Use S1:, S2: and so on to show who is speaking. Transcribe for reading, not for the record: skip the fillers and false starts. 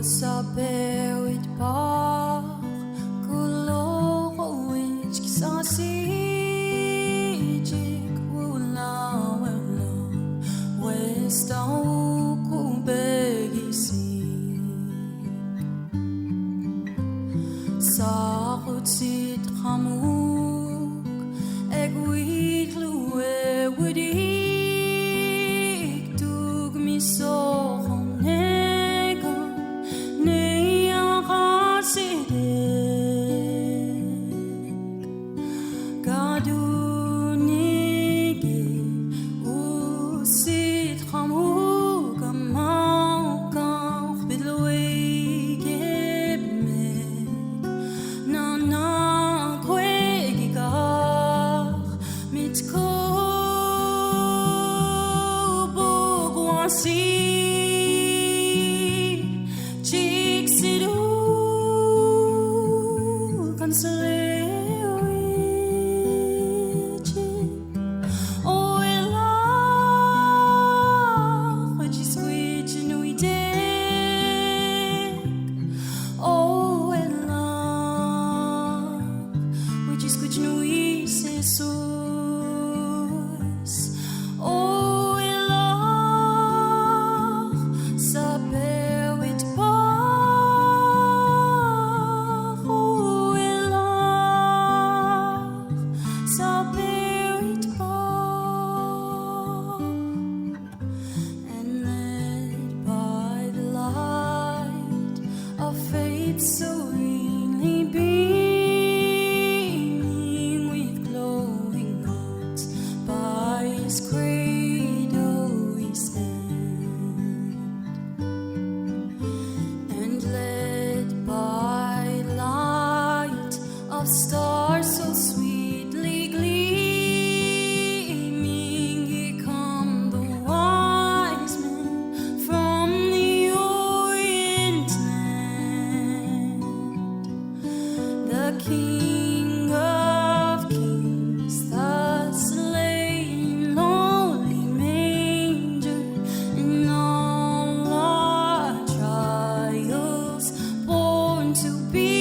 S1: Sapewit par kulowich kisasijik ulawelo westau kubegisi Sarutsit hamuk egwit luwe wudik tug misochon nega neya hasidek gadunige usit hamuk amaukach bidloi gebmek nana kwegigach mitko bogwasi Chiksidu kansaleuichi O ela Hajiswich nuidek O ela Hajiswich nuisesus O ela Sapewit par O ela Sapewit par And led by the light of faith serenely beaming with glowing hearts by his cradle we stand and led by light of stars so sweetly gleaming here come the wise men from the Orient land the King of Kings the slain lowly manger in all our trials born to be